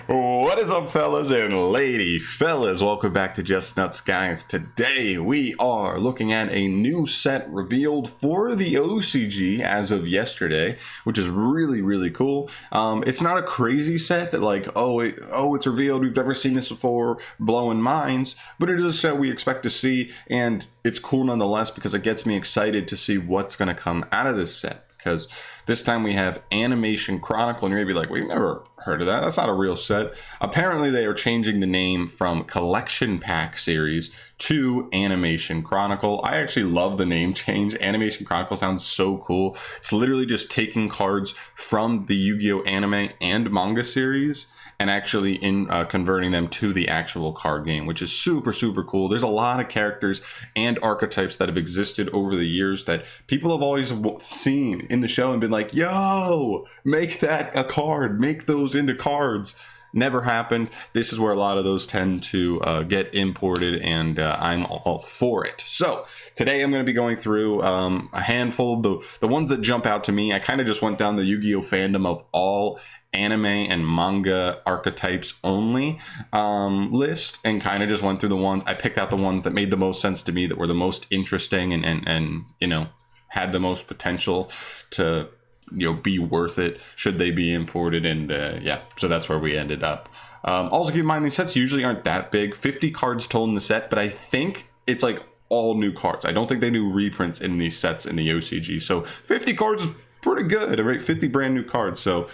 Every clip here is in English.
What is up, fellas and lady fellas? Welcome back to Just Nuts, guys. Today we are looking at a new set revealed for the OCG as of yesterday, which is really cool. It's not a crazy set that like, it's revealed, we've never seen this before, blowing minds, but it is a set we expect to see, and it's cool nonetheless because it gets me excited to see what's going to come out of this set. Because this time we have Animation Chronicle, and you're gonna be like, we've never heard of that. That's not a real set. Apparently they are changing the name from Collection Pack Series to Animation Chronicle. I actually love the name change. Animation Chronicle sounds so cool. It's literally just taking cards from the Yu-Gi-Oh! Anime and manga series and actually converting them to the actual card game, which is super cool. There's a lot of characters and archetypes that have existed over the years that people have always seen in the show and been like, yo, make that a card, make those into cards. Never happened. This is where a lot of those tend to get imported, and I'm all for it. So today I'm going to be going through a handful of the ones that jump out to me. I kind of just went down the Yu-Gi-Oh fandom of all anime and manga archetypes only list and kind of just went through the ones. I picked out the ones that made the most sense to me, that were the most interesting and you know, had the most potential to, you know, be worth it should they be imported. And yeah, so that's where we ended up. Also keep in mind, these sets usually aren't that big, 50 cards total in the set, but I think it's like all new cards. I don't think they do reprints in these sets in the OCG, so 50 cards is pretty good, right? 50 brand new cards. So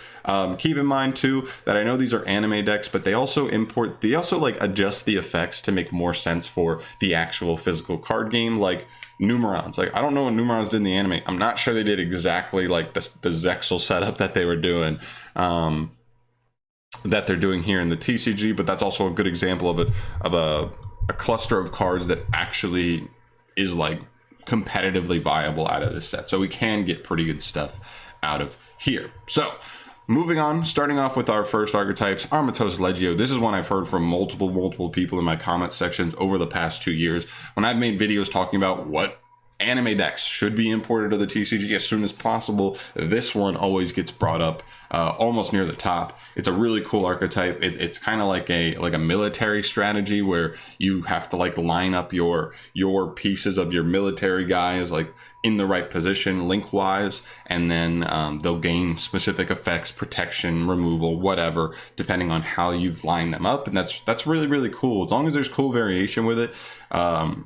keep in mind too that I know these are anime decks, but they also like adjust the effects to make more sense for the actual physical card game, like Numerons. Like, I don't know what Numerons did in the anime. I'm not sure they did exactly like the Zexal setup that they were doing, that they're doing here in the TCG, but that's also a good example of a cluster of cards that actually is like competitively viable out of this set. So we can get pretty good stuff out of here. So moving on, starting off with our first archetypes, Armatose Legio. This is one I've heard from multiple people in my comment sections over the past 2 years when I've made videos talking about what anime decks should be imported to the TCG as soon as possible. This one always gets brought up almost near the top. It's a really cool archetype. It's kind of like a military strategy where you have to like line up your pieces of your military guys like in the right position link wise, and then they'll gain specific effects, protection, removal, whatever, depending on how you've lined them up. And that's really cool. As long as there's cool variation with it,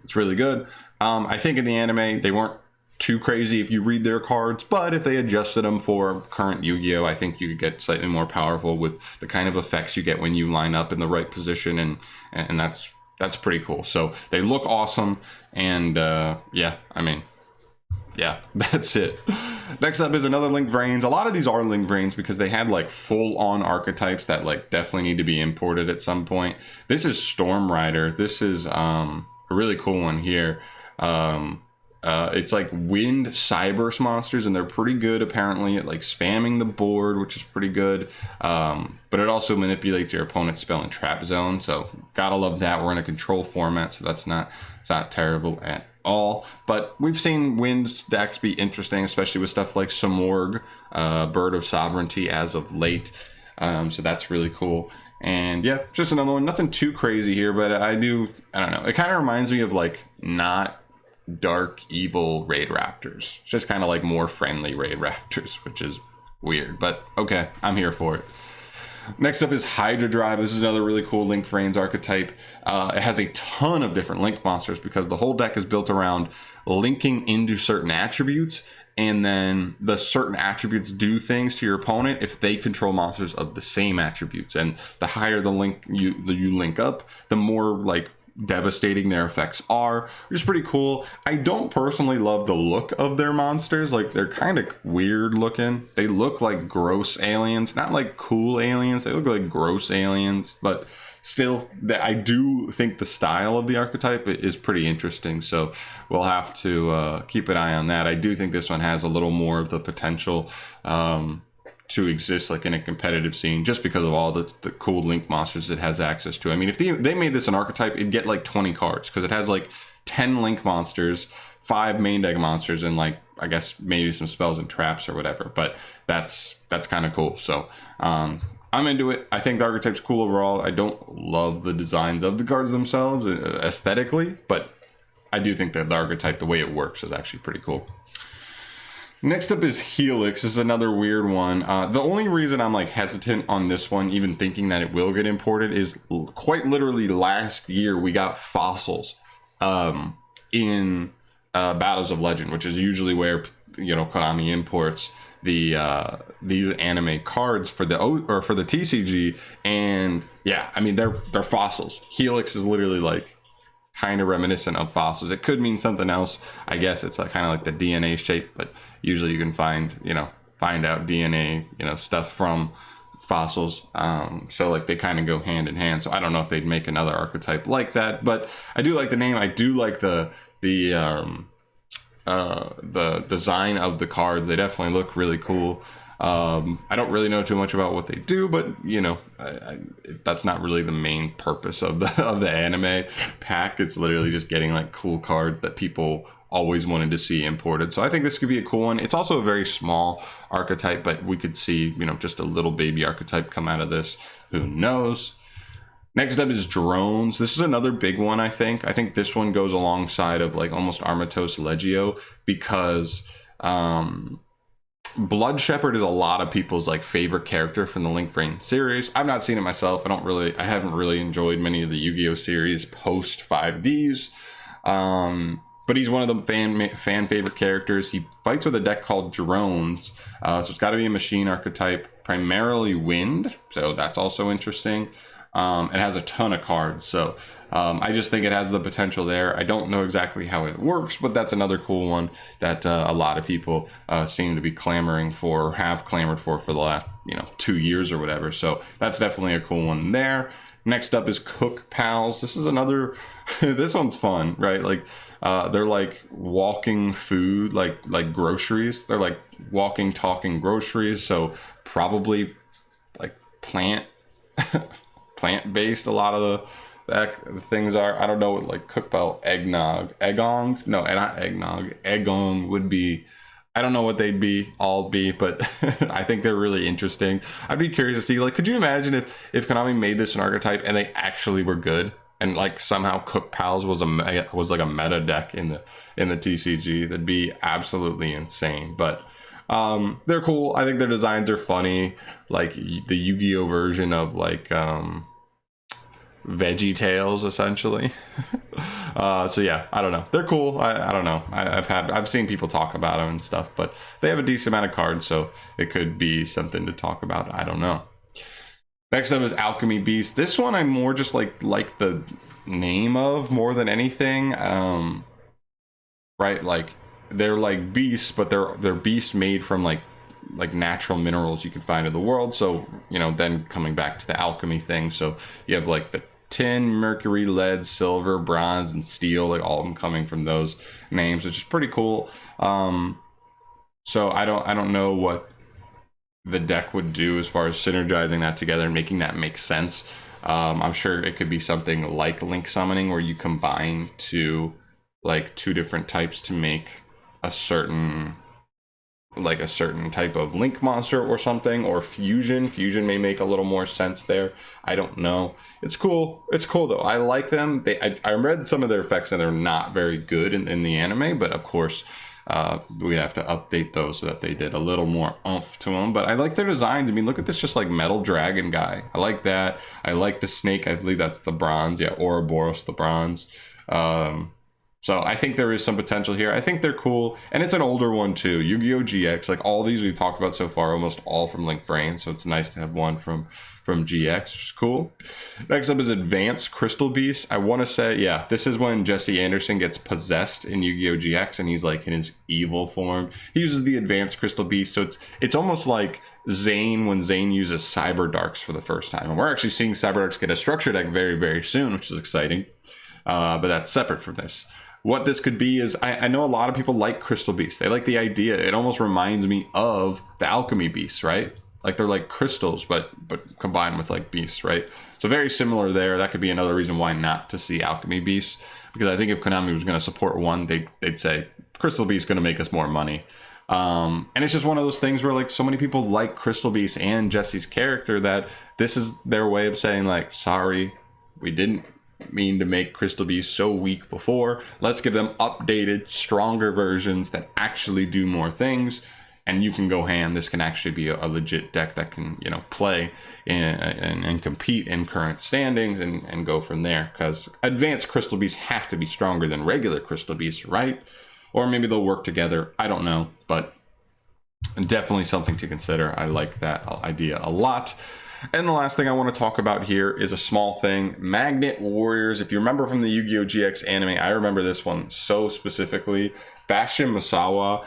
it's really good. I think in the anime, they weren't too crazy if you read their cards, but if they adjusted them for current Yu-Gi-Oh, I think you could get slightly more powerful with the kind of effects you get when you line up in the right position, and that's pretty cool. So they look awesome, and yeah, I mean, yeah, that's it. Next up is another Link Vrains. A lot of these are Link Vrains because they had like full-on archetypes that like definitely need to be imported at some point. This is Storm Rider. This is a really cool one here. It's like wind cyberse monsters, and they're pretty good apparently at like spamming the board, which is pretty good, but it also manipulates your opponent's spell and trap zone, so gotta love that. We're in a control format, so it's not terrible at all. But we've seen wind decks be interesting, especially with stuff like Samorg, Bird of Sovereignty, as of late, so that's really cool. And yeah, just another one, nothing too crazy here, but I don't know, it kind of reminds me of like not dark evil Raid Raptors. It's just kind of like more friendly Raid Raptors, which is weird, but okay, I'm here for it. Next up is Hydra Drive. This is another really cool Link Vrains archetype. It has a ton of different Link monsters because the whole deck is built around linking into certain attributes, and then the certain attributes do things to your opponent if they control monsters of the same attributes, and the higher the link you link up, the more like devastating their effects are, which is pretty cool. I don't personally love the look of their monsters. Like, they're kind of weird looking. They look like gross aliens, not like cool aliens. They look like gross aliens, but still, I do think the style of the archetype is pretty interesting, so we'll have to keep an eye on that. I do think this one has a little more of the potential to exist like in a competitive scene, just because of all the cool Link monsters it has access to. I mean, if they made this an archetype, it'd get like 20 cards, because it has like 10 Link monsters, 5 main deck monsters, and like, I guess maybe some spells and traps or whatever, but that's kind of cool. So I'm into it. I think the archetype's cool overall. I don't love the designs of the cards themselves aesthetically, but I do think that the archetype, the way it works, is actually pretty cool. Next up is Helix. This is another weird one. The only reason I'm like hesitant on this one, even thinking that it will get imported, is quite literally last year we got fossils in Battles of Legend, which is usually where, you know, Konami imports the these anime cards for the TCG. And yeah, I mean, they're fossils. Helix is literally like kind of reminiscent of fossils. It could mean something else. I guess it's like kind of like the DNA shape, but usually you can find out DNA, stuff from fossils. So like they kind of go hand in hand. So I don't know if they'd make another archetype like that, but I do like the name. I do like the design of the cards. They definitely look really cool. I don't really know too much about what they do, but that's not really the main purpose of the anime pack. It's literally just getting like cool cards that people always wanted to see imported. So I think this could be a cool one. It's also a very small archetype, but we could see, just a little baby archetype come out of this. Who knows? Next up is drones. This is another big one, I think. I think this one goes alongside of like almost Armatose Legio, because Blood Shepherd is a lot of people's like favorite character from the Link Vrain series. I've not seen it myself. I haven't really enjoyed many of the Yu-Gi-Oh series post 5Ds. But he's one of the fan favorite characters. He fights with a deck called Drones. So it's got to be a machine archetype, primarily wind. So that's also interesting. It has a ton of cards. So I just think it has the potential there. I don't know exactly how it works, but that's another cool one that a lot of people seem to be clamoring for, or have clamored for the last 2 years or whatever. So that's definitely a cool one there. Next up is Cook Pals. This is another, this one's fun, right? Like they're like walking food, like groceries. They're like walking, talking groceries. So probably like plant-based. A lot of the things are. I don't know what like Cook Pal eggong. No, not eggnog. Eggong would be. I don't know what they'd all be, but I think they're really interesting. I'd be curious to see, like, could you imagine if Konami made this an archetype and they actually were good, and like somehow Cook Pals was like a meta deck in the TCG? That'd be absolutely insane. But they're cool. I think their designs are funny, like the Yu-Gi-Oh version of like Veggie Tales, essentially. So yeah, I don't know. They're cool. I don't know. I've seen people talk about them and stuff, but they have a decent amount of cards, so it could be something to talk about. I don't know. Next up is Alchemy Beast. This one I more just like the name of more than anything. Right, like they're like beasts, but they're beasts made from like natural minerals you can find in the world. So then coming back to the alchemy thing, so you have like the tin, mercury, lead, silver, bronze, and steel, like all of them coming from those names, which is pretty cool. So I don't know what the deck would do as far as synergizing that together and making that make sense. I'm sure it could be something like link summoning, where you combine two different types to make a certain type of link monster or something, or fusion may make a little more sense there. I don't know. It's cool though. I like them. I read some of their effects and they're not very good in the anime, but of course we'd have to update those so that they did a little more oomph to them. But I like their designs. I mean, look at this, just like metal dragon guy. I like that. I like the snake. I believe that's the bronze. Yeah, Ouroboros the bronze. So I think there is some potential here. I think they're cool. And it's an older one too. Yu-Gi-Oh! GX, like all these we've talked about so far, almost all from Link Vrain. So it's nice to have one from GX, which is cool. Next up is Advanced Crystal Beast. I want to say, yeah, this is when Jesse Anderson gets possessed in Yu-Gi-Oh! GX and he's like in his evil form. He uses the Advanced Crystal Beast. So it's almost like Zane when Zane uses Cyber Darks for the first time. And we're actually seeing Cyber Darks get a structure deck very, very soon, which is exciting. But that's separate from this. What this could be is, I know a lot of people like Crystal Beasts. They like the idea. It almost reminds me of the Alchemy Beasts, right? Like they're like crystals, but combined with like beasts, right? So very similar there. That could be another reason why not to see Alchemy Beasts, because I think if Konami was going to support one, they'd say Crystal Beast is going to make us more money. And it's just one of those things where like so many people like Crystal Beast and Jesse's character that this is their way of saying like, sorry, we didn't mean to make Crystal Beast so weak before. Let's give them updated, stronger versions that actually do more things. And you can go ham. This can actually be a legit deck that can, you know, play and compete in current standings and go from there. Because advanced Crystal Beasts have to be stronger than regular Crystal Beasts, right? Or maybe they'll work together. I don't know, but definitely something to consider. I like that idea a lot. And the last thing I want to talk about here is a small thing. Magnet Warriors. If you remember from the Yu-Gi-Oh! GX anime, I remember this one so specifically. Bastion Masawa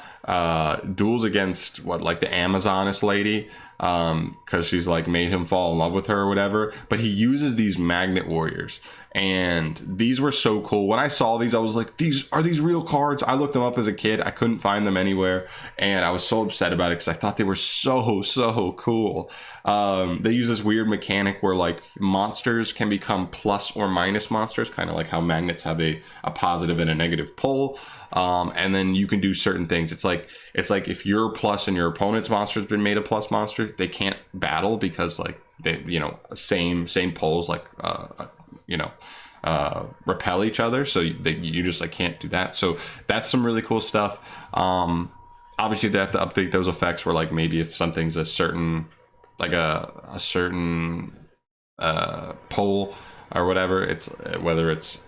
duels against what, like the Amazoness lady, because she's like made him fall in love with her or whatever. But he uses these Magnet Warriors, and these were so cool. When I saw these, I was like, these are these real cards? I looked them up as a kid. I couldn't find them anywhere, and I was so upset about it because I thought they were so cool. They use this weird mechanic where like monsters can become plus or minus monsters, kind of like how magnets have a positive and a negative pole. And then you can do certain things. It's like if you're plus and your opponent's monster has been made a plus monster, they can't battle because like they, you know, same poles like repel each other. So you just like can't do that. So that's some really cool stuff. Obviously they have to update those effects where like maybe if something's a certain like a certain pole or whatever, it's whether it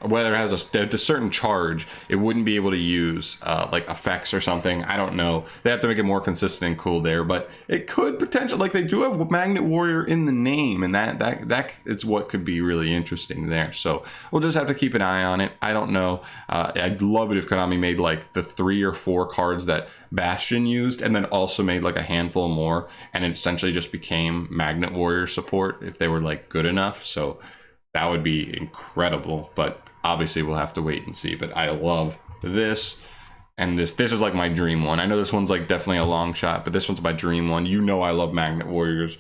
has a certain charge, it wouldn't be able to use like effects or something. I don't know. They have to make it more consistent and cool there, but it could potentially, like they do have Magnet Warrior in the name, and that is what could be really interesting there. So we'll just have to keep an eye on it. I don't know. I'd love it if Konami made like the 3 or 4 cards that Bastion used, and then also made like a handful more, and it essentially just became Magnet Warrior support if they were like good enough. So that would be incredible, but obviously we'll have to wait and see. But I love this, and this is like my dream one. I know this one's like definitely a long shot, but this one's my dream one. You know I love Magnet Warriors.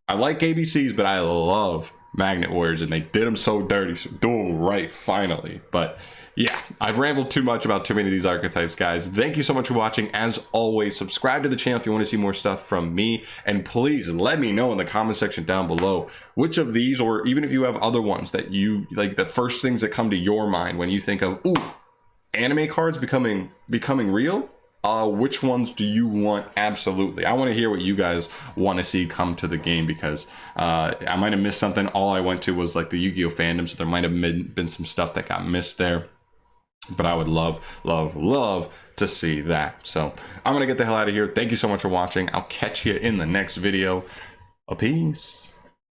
I like ABCs, but I love Magnet Warriors, and they did them so dirty, so do them right finally. But yeah, I've rambled too much about too many of these archetypes, guys. Thank you so much for watching. As always, subscribe to the channel if you want to see more stuff from me. And please let me know in the comment section down below which of these, or even if you have other ones that you like, the first things that come to your mind when you think of, ooh, anime cards becoming real. Which ones do you want? Absolutely. I want to hear what you guys want to see come to the game, because I might have missed something. All I went to was like the Yu-Gi-Oh fandom, so there might have been some stuff that got missed there. But I would love to see that. So I'm gonna get the hell out of here. Thank you so much for watching. I'll catch you in the next video. Peace.